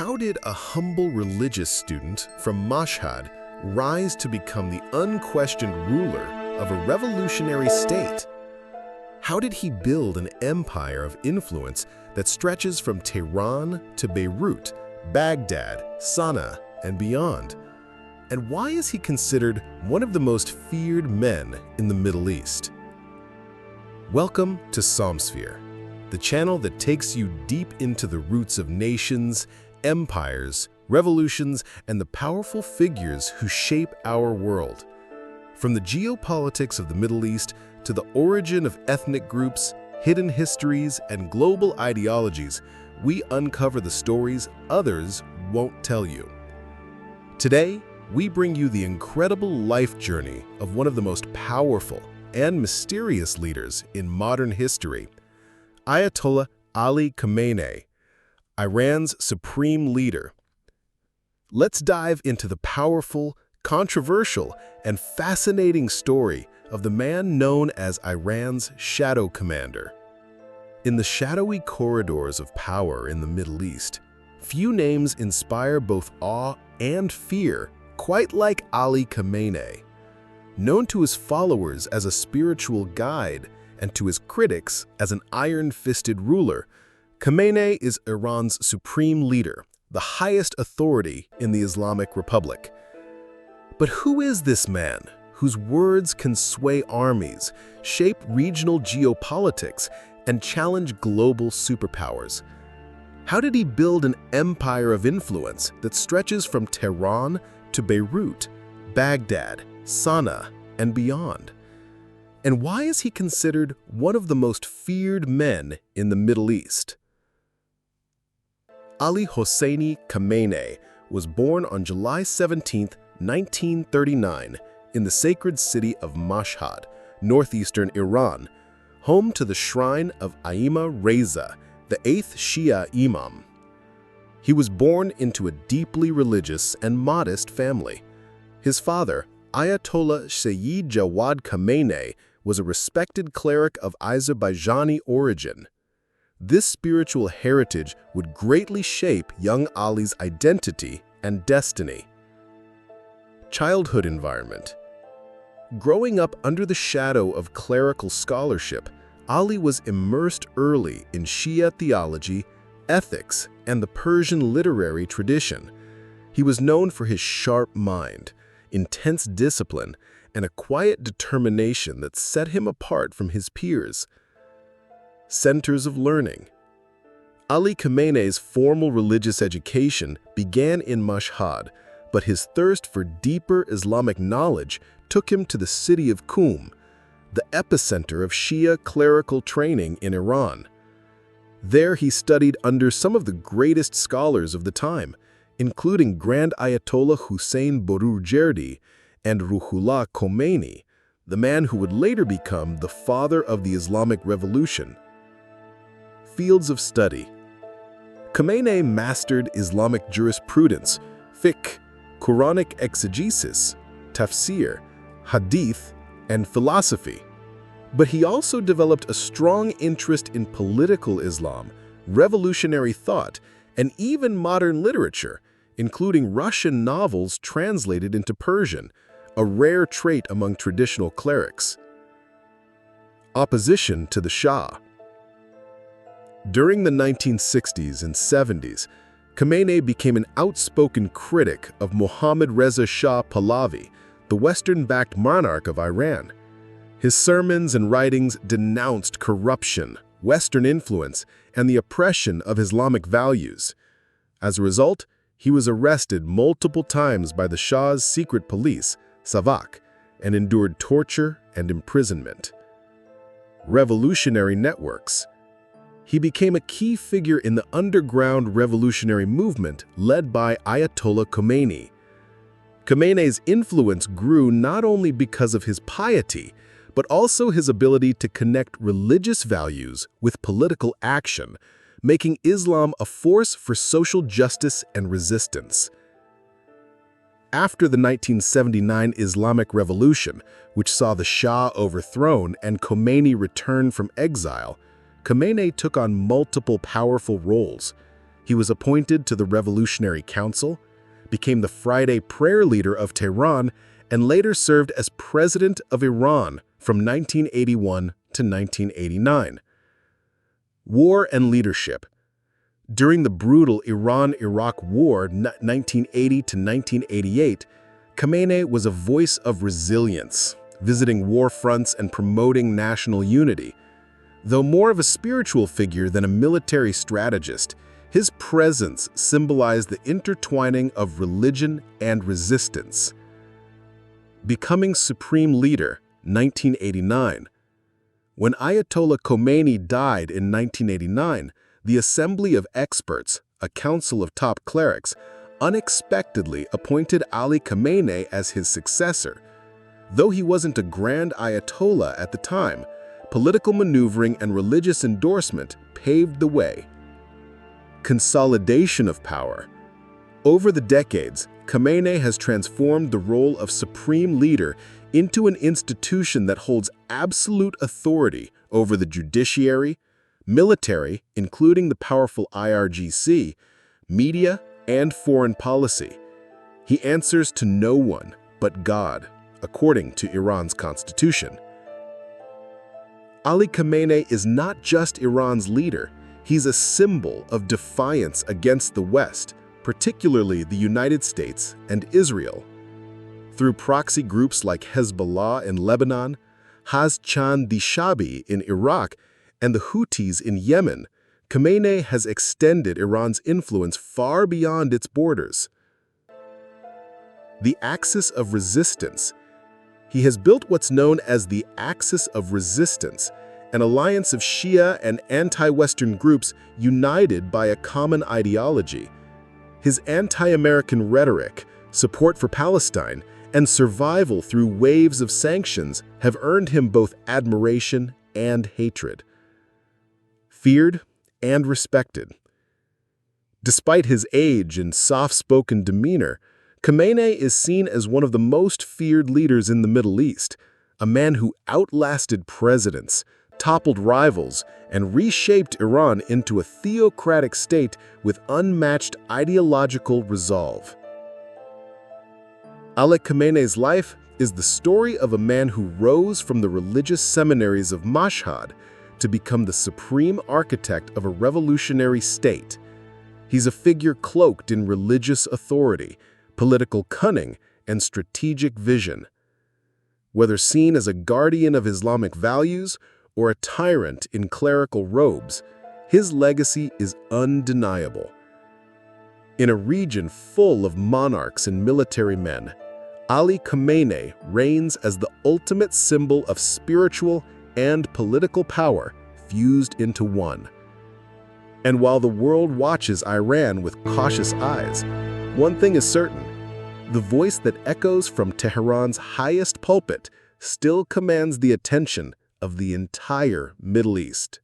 How did a humble religious student from Mashhad rise to become the unquestioned ruler of a revolutionary state? How did he build an empire of influence that stretches from Tehran to Beirut, Baghdad, Sana'a, and beyond? And why is he considered one of the most feared men in the Middle East? Welcome to Somsphere, the channel that takes you deep into the roots of nations, empires, revolutions, and the powerful figures who shape our world. From the geopolitics of the Middle East to the origin of ethnic groups, hidden histories, and global ideologies, we uncover the stories others won't tell you. Today, we bring you the incredible life journey of one of the most powerful and mysterious leaders in modern history, Ayatollah Ali Khamenei, Iran's supreme leader. Let's dive into the powerful, controversial, and fascinating story of the man known as Iran's shadow commander. In the shadowy corridors of power in the Middle East, few names inspire both awe and fear, quite like Ali Khamenei. Known to his followers as a spiritual guide and to his critics as an iron-fisted ruler, Khamenei is Iran's supreme leader, the highest authority in the Islamic Republic. But who is this man whose words can sway armies, shape regional geopolitics, and challenge global superpowers? How did he build an empire of influence that stretches from Tehran to Beirut, Baghdad, Sana'a, and beyond? And why is he considered one of the most feared men in the Middle East? Ali Hosseini Khamenei was born on July 17, 1939, in the sacred city of Mashhad, northeastern Iran, home to the shrine of Imam Reza, the 8th Shia Imam. He was born into a deeply religious and modest family. His father, Ayatollah Sayyid Jawad Khamenei, was a respected cleric of Azerbaijani origin. This spiritual heritage would greatly shape young Ali's identity and destiny. Childhood environment. Growing up under the shadow of clerical scholarship, Ali was immersed early in Shia theology, ethics, and the Persian literary tradition. He was known for his sharp mind, intense discipline, and a quiet determination that set him apart from his peers. Centers of learning. Ali Khamenei's formal religious education began in Mashhad, but his thirst for deeper Islamic knowledge took him to the city of Qum, the epicenter of Shia clerical training in Iran. There he studied under some of the greatest scholars of the time, including Grand Ayatollah Hussein Borujerdi and Ruhollah Khomeini, the man who would later become the father of the Islamic Revolution. Fields of study. Khamenei mastered Islamic jurisprudence, fiqh, Quranic exegesis, tafsir, hadith, and philosophy. But he also developed a strong interest in political Islam, revolutionary thought, and even modern literature, including Russian novels translated into Persian, a rare trait among traditional clerics. Opposition to the Shah. During the 1960s and 70s, Khamenei became an outspoken critic of Mohammad Reza Shah Pahlavi, the Western-backed monarch of Iran. His sermons and writings denounced corruption, Western influence, and the oppression of Islamic values. As a result, he was arrested multiple times by the Shah's secret police, Savak, and endured torture and imprisonment. Revolutionary networks. He became a key figure in the underground revolutionary movement led by Ayatollah Khomeini. Khamenei's influence grew not only because of his piety, but also his ability to connect religious values with political action, making Islam a force for social justice and resistance. After the 1979 Islamic Revolution, which saw the Shah overthrown and Khomeini return from exile, Khamenei took on multiple powerful roles. He was appointed to the Revolutionary Council, became the Friday prayer leader of Tehran, and later served as president of Iran from 1981 to 1989. War and leadership. During the brutal Iran-Iraq War 1980 to 1988, Khamenei was a voice of resilience, visiting war fronts and promoting national unity. Though more of a spiritual figure than a military strategist, his presence symbolized the intertwining of religion and resistance. Becoming supreme leader, 1989. When Ayatollah Khamenei died in 1989, the Assembly of Experts, a council of top clerics, unexpectedly appointed Ali Khamenei as his successor. Though he wasn't a grand Ayatollah at the time, political maneuvering and religious endorsement paved the way. Consolidation of power. Over the decades, Khamenei has transformed the role of supreme leader into an institution that holds absolute authority over the judiciary, military, including the powerful IRGC, media, and foreign policy. He answers to no one but God, according to Iran's constitution. Ali Khamenei is not just Iran's leader, he's a symbol of defiance against the West, particularly the United States and Israel. Through proxy groups like Hezbollah in Lebanon, Haz-Chan-di-Shabi in Iraq, and the Houthis in Yemen, Khamenei has extended Iran's influence far beyond its borders. The Axis of Resistance. He has built what's known as the Axis of Resistance, an alliance of Shia and anti-Western groups united by a common ideology. His anti-American rhetoric, support for Palestine, and survival through waves of sanctions have earned him both admiration and hatred. Feared and respected. Despite his age and soft-spoken demeanor, Khamenei is seen as one of the most feared leaders in the Middle East, a man who outlasted presidents, toppled rivals, and reshaped Iran into a theocratic state with unmatched ideological resolve. Ali Khamenei's life is the story of a man who rose from the religious seminaries of Mashhad to become the supreme architect of a revolutionary state. He's a figure cloaked in religious authority, political cunning, and strategic vision. Whether seen as a guardian of Islamic values or a tyrant in clerical robes, his legacy is undeniable. In a region full of monarchs and military men, Ali Khamenei reigns as the ultimate symbol of spiritual and political power fused into one. And while the world watches Iran with cautious eyes, one thing is certain: the voice that echoes from Tehran's highest pulpit still commands the attention of the entire Middle East.